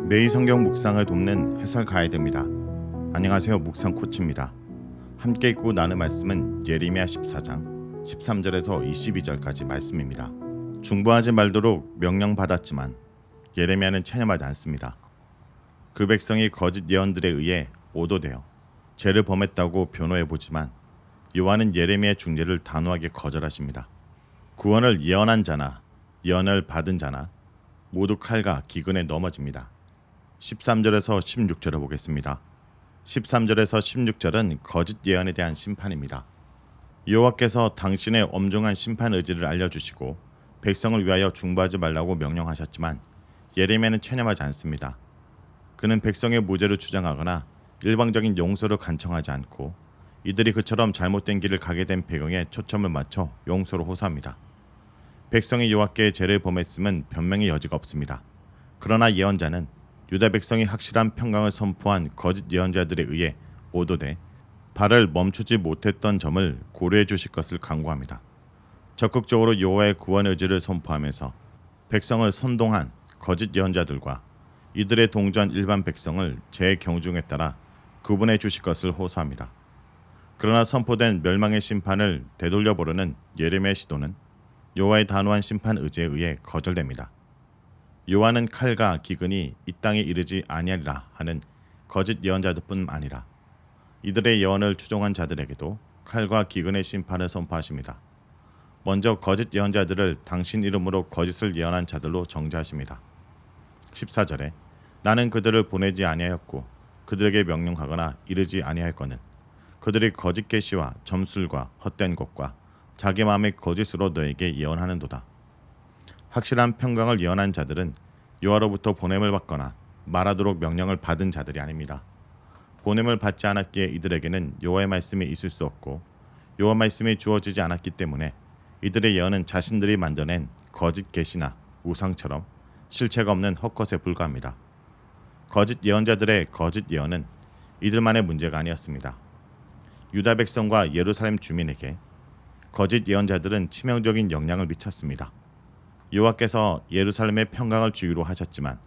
매일 성경 묵상을 돕는 해설 가이드입니다. 안녕하세요. 묵상 코치입니다. 함께 읽고 나눌 말씀은 예레미야 14장 13절에서 22절까지 말씀입니다. 중보하지 말도록 명령받았지만 예레미야는 체념하지 않습니다. 그 백성이 거짓 예언들에 의해 오도되어 죄를 범했다고 변호해보지만 여호와는 예레미야의 중재를 단호하게 거절하십니다. 구원을 예언한 자나 예언을 받은 자나 모두 칼과 기근에 넘어집니다. 13절에서 16절을 보겠습니다. 13절에서 16절은 거짓 예언에 대한 심판입니다. 여호와께서 당신의 엄중한 심판 의지를 알려주시고 백성을 위하여 중보하지 말라고 명령하셨지만 예레미야는 체념하지 않습니다. 그는 백성의 무죄를 주장하거나 일방적인 용서를 간청하지 않고 이들이 그처럼 잘못된 길을 가게 된 배경에 초점을 맞춰 용서를 호소합니다. 백성이 여호와께 죄를 범했음은 변명의 여지가 없습니다. 그러나 예언자는 유다 백성이 확실한 평강을 선포한 거짓 예언자들에 의해 오도돼 발을 멈추지 못했던 점을 고려해 주실 것을 간구합니다. 적극적으로 여호와의 구원 의지를 선포하면서 백성을 선동한 거짓 예언자들과 이들의 동조한 일반 백성을 제 경중에 따라 구분해 주실 것을 호소합니다. 그러나 선포된 멸망의 심판을 되돌려 보려는 예레미야의 시도는 여호와의 단호한 심판 의지에 의해 거절됩니다. 여호와는 칼과 기근이 이 땅에 이르지 아니하리라 하는 거짓 예언자들뿐 아니라 이들의 예언을 추종한 자들에게도 칼과 기근의 심판을 선포하십니다. 먼저 거짓 예언자들을 당신 이름으로 거짓을 예언한 자들로 정죄하십니다. 14절에 나는 그들을 보내지 아니하였고 그들에게 명령하거나 이르지 아니하였거늘 그들이 거짓 계시와 점술과 헛된 것과 자기 마음의 거짓으로 너에게 예언하는도다. 확실한 평강을 예언한 자들은 여호와로부터 보냄을 받거나 말하도록 명령을 받은 자들이 아닙니다. 보냄을 받지 않았기에 이들에게는 여호와의 말씀이 있을 수 없고 여호와 말씀이 주어지지 않았기 때문에 이들의 예언은 자신들이 만들어낸 거짓 계시나 우상처럼 실체가 없는 헛것에 불과합니다. 거짓 예언자들의 거짓 예언은 이들만의 문제가 아니었습니다. 유다 백성과 예루살렘 주민에게 거짓 예언자들은 치명적인 영향을 미쳤습니다. 여호와께서 예루살렘의 평강을 주기로 하셨지만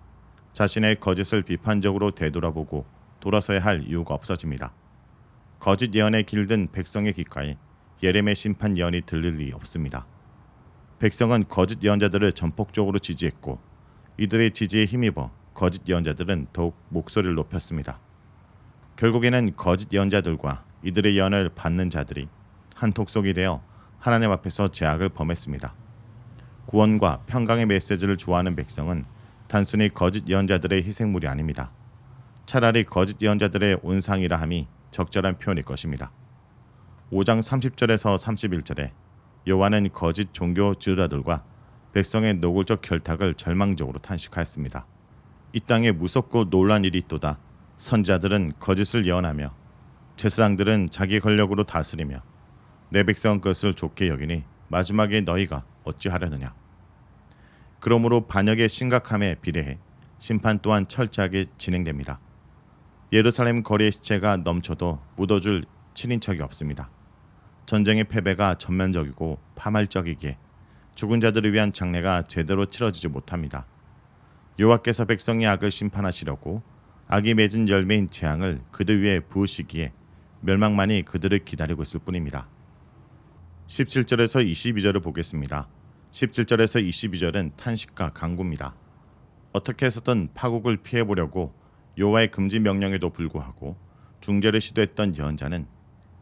자신의 거짓을 비판적으로 되돌아보고 돌아서야 할 이유가 없어집니다. 거짓 예언에 길든 백성의 귓가에 예레미야 심판 예언이 들릴 리 없습니다. 백성은 거짓 예언자들을 전폭적으로 지지했고 이들의 지지에 힘입어 거짓 예언자들은 더욱 목소리를 높였습니다. 결국에는 거짓 예언자들과 이들의 예언을 받는 자들이 한 톡속이 되어 하나님 앞에서 죄악을 범했습니다. 구원과 평강의 메시지를 좋아하는 백성은 단순히 거짓 예언자들의 희생물이 아닙니다. 차라리 거짓 예언자들의 온상이라 함이 적절한 표현일 것입니다. 5장 30절에서 31절에 여호와는 거짓 종교 지도자들과 백성의 노골적 결탁을 절망적으로 탄식하였습니다. 이 땅에 무섭고 놀란 일이 있도다. 선지자들은 거짓을 예언하며 제사장들은 자기 권력으로 다스리며 내 백성 것을 좋게 여기니 마지막에 너희가 어찌하려느냐. 그러므로 반역의 심각함에 비례해 심판 또한 철저하게 진행됩니다. 예루살렘 거리의 시체가 넘쳐도 묻어줄 친인척이 없습니다. 전쟁의 패배가 전면적이고 파말적이기에 죽은 자들을 위한 장례가 제대로 치러지지 못합니다. 여호와께서 백성의 악을 심판하시려고 악이 맺은 열매인 재앙을 그들 위에 부으시기에 멸망만이 그들을 기다리고 있을 뿐입니다. 17절에서 22절을 보겠습니다. 17절에서 22절은 탄식과 간구입니다. 어떻게 해서든 파국을 피해보려고 여호와의 금지 명령에도 불구하고 중재를 시도했던 예언자는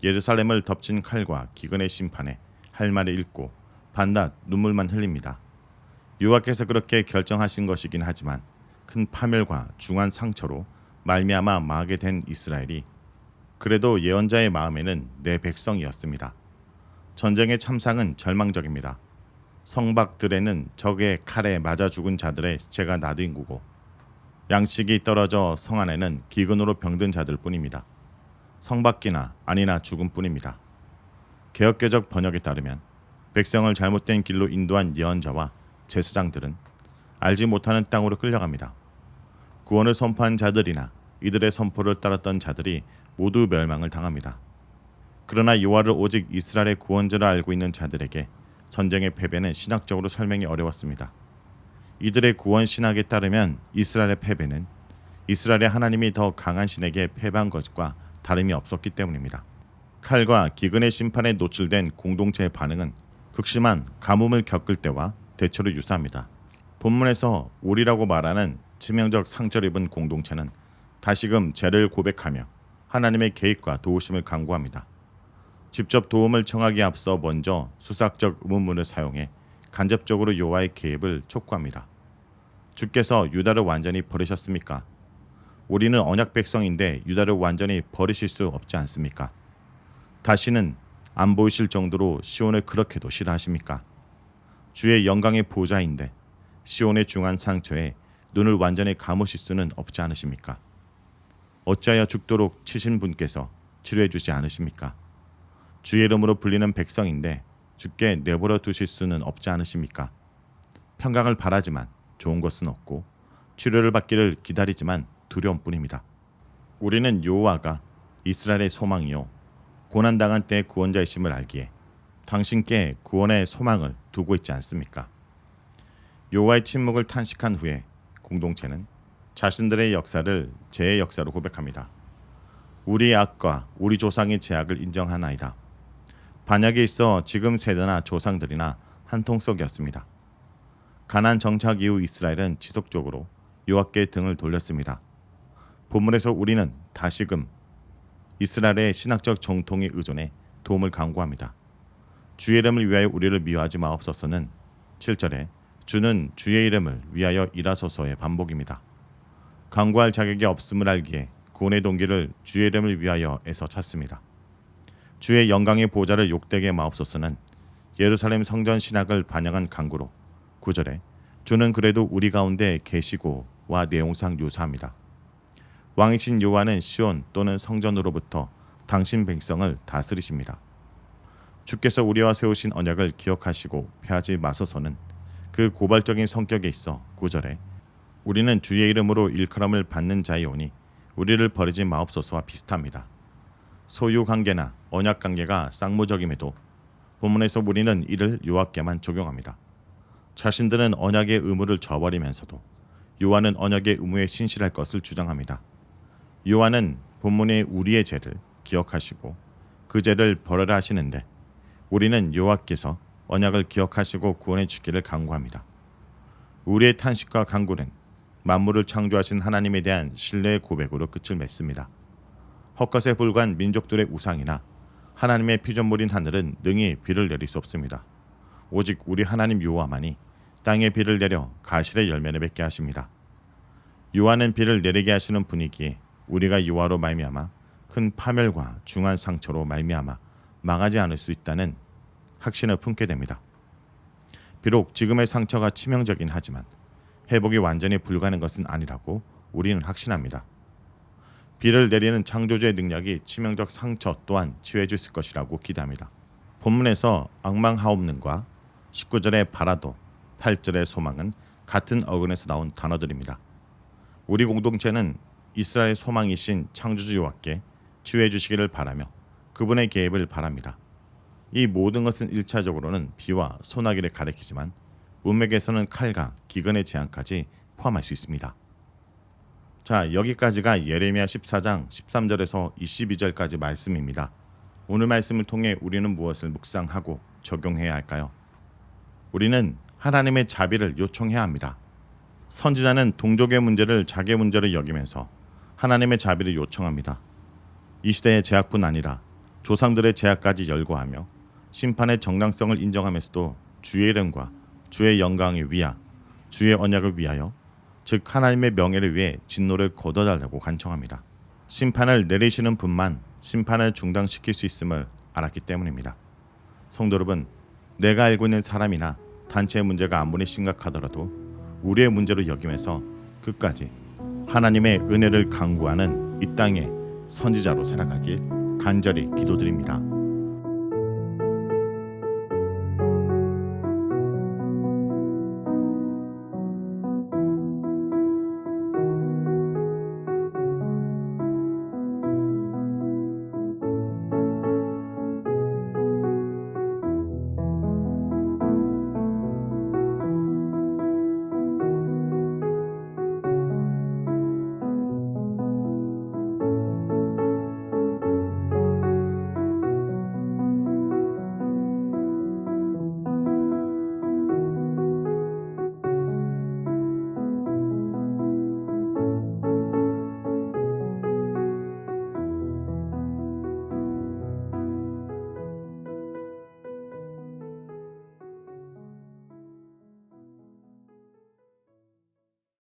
예루살렘을 덮친 칼과 기근의 심판에 할 말을 잃고 반낮 눈물만 흘립니다. 여호와께서 그렇게 결정하신 것이긴 하지만 큰 파멸과 중한 상처로 말미암아 망하게 된 이스라엘이 그래도 예언자의 마음에는 내 백성이었습니다. 전쟁의 참상은 절망적입니다. 성박들에는 적의 칼에 맞아 죽은 자들의 시체가 나뒹구고 양식이 떨어져 성 안에는 기근으로 병든 자들 뿐입니다. 성밖이나 아니나 죽음 뿐입니다. 개역개적 번역에 따르면 백성을 잘못된 길로 인도한 예언자와 제사장들은 알지 못하는 땅으로 끌려갑니다. 구원을 선포한 자들이나 이들의 선포를 따랐던 자들이 모두 멸망을 당합니다. 그러나 여호와를 오직 이스라엘의 구원자로 알고 있는 자들에게 전쟁의 패배는 신학적으로 설명이 어려웠습니다. 이들의 구원 신학에 따르면 이스라엘의 패배는 이스라엘의 하나님이 더 강한 신에게 패배한 것과 다름이 없었기 때문입니다. 칼과 기근의 심판에 노출된 공동체의 반응은 극심한 가뭄을 겪을 때와 대체로 유사합니다. 본문에서 우리라고 말하는 치명적 상처를 입은 공동체는 다시금 죄를 고백하며 하나님의 계획과 도우심을 간구합니다. 직접 도움을 청하기에 앞서 먼저 수사학적 의문문을 사용해 간접적으로 여호와의 개입을 촉구합니다. 주께서 유다를 완전히 버리셨습니까? 우리는 언약 백성인데 유다를 완전히 버리실 수 없지 않습니까? 다시는 안 보이실 정도로 시온을 그렇게도 싫어하십니까? 주의 영광의 보좌인데 시온의 중한 상처에 눈을 완전히 감으실 수는 없지 않으십니까? 어찌하여 죽도록 치신 분께서 치료해 주지 않으십니까? 주의 이름으로 불리는 백성인데 주께 내버려 두실 수는 없지 않으십니까? 평강을 바라지만 좋은 것은 없고 치료를 받기를 기다리지만 두려움뿐입니다. 우리는 여호와가 이스라엘의 소망이요 고난당한 때의 구원자이심을 알기에 당신께 구원의 소망을 두고 있지 않습니까? 여호와의 침묵을 탄식한 후에 공동체는 자신들의 역사를 죄의 역사로 고백합니다. 우리의 악과 우리 조상의 죄악을 인정하나이다. 반역에 있어 지금 세대나 조상들이나 한통속이었습니다. 가나안 정착 이후 이스라엘은 지속적으로 여호와께 등을 돌렸습니다. 본문에서 우리는 다시금 이스라엘의 신학적 정통에 의존해 도움을 간구합니다. 주의 이름을 위하여 우리를 미워하지 마옵소서는 7절에 주는 주의 이름을 위하여 일하소서의 반복입니다. 간구할 자격이 없음을 알기에 구원의 동기를 주의 이름을 위하여에서 찾습니다. 주의 영광의 보좌를 욕되게 마옵소서는 예루살렘 성전 신학을 반영한 간구로 9절에 주는 그래도 우리 가운데 계시고와 내용상 유사합니다. 왕이신 여호와는 시온 또는 성전으로부터 당신 백성을 다스리십니다. 주께서 우리와 세우신 언약을 기억하시고 패하지 마소서는 그 고발적인 성격에 있어 9절에 우리는 주의 이름으로 일컬음을 받는 자이오니 우리를 버리지 마옵소서와 비슷합니다. 소유 관계나 언약 관계가 쌍무적임에도 본문에서 우리는 이를 여호와께만 적용합니다. 자신들은 언약의 의무를 저버리면서도 여호와는 언약의 의무에 신실할 것을 주장합니다. 여호와는 본문의 우리의 죄를 기억하시고 그 죄를 벌하라 하시는데 우리는 여호와께서 언약을 기억하시고 구원해 주기를 간구합니다. 우리의 탄식과 간구는 만물을 창조하신 하나님에 대한 신뢰의 고백으로 끝을 맺습니다. 헛것에 불과한 민족들의 우상이나 하나님의 피조물인 하늘은 능히 비를 내릴 수 없습니다. 오직 우리 하나님 여호와만이 땅에 비를 내려 가실의 열매를 맺게 하십니다. 여호와는 비를 내리게 하시는 분이기에 우리가 여호와로 말미암아 큰 파멸과 중한 상처로 말미암아 망하지 않을 수 있다는 확신을 품게 됩니다. 비록 지금의 상처가 치명적이긴 하지만 회복이 완전히 불가능한 것은 아니라고 우리는 확신합니다. 비를 내리는 창조주의 능력이 치명적 상처 또한 치유해 주실 것이라고 기대합니다. 본문에서 악망하옵는과 19절의 바라도 8절의 소망은 같은 어근에서 나온 단어들입니다. 우리 공동체는 이스라엘 소망이신 창조주 여호와께 치유해 주시기를 바라며 그분의 개입을 바랍니다. 이 모든 것은 1차적으로는 비와 소나기를 가리키지만 문맥에서는 칼과 기근의 재앙까지 포함할 수 있습니다. 자, 여기까지가 예레미야 14장 13절에서 22절까지 말씀입니다. 오늘 말씀을 통해 우리는 무엇을 묵상하고 적용해야 할까요? 우리는 하나님의 자비를 요청해야 합니다. 선지자는 동족의 문제를 자기의 문제로 여기면서 하나님의 자비를 요청합니다. 이 시대의 죄악뿐 아니라 조상들의 죄악까지 열거하며 심판의 정당성을 인정하면서도 주의 이름과 주의 영광을 위하 주의 언약을 위하여 즉 하나님의 명예를 위해 진노를 거둬달라고 간청합니다. 심판을 내리시는 분만 심판을 중단시킬 수 있음을 알았기 때문입니다. 성도 여러분, 내가 알고 있는 사람이나 단체의 문제가 아무리 심각하더라도 우리의 문제로 여기면서 끝까지 하나님의 은혜를 간구하는 이 땅의 선지자로 살아가길 간절히 기도드립니다.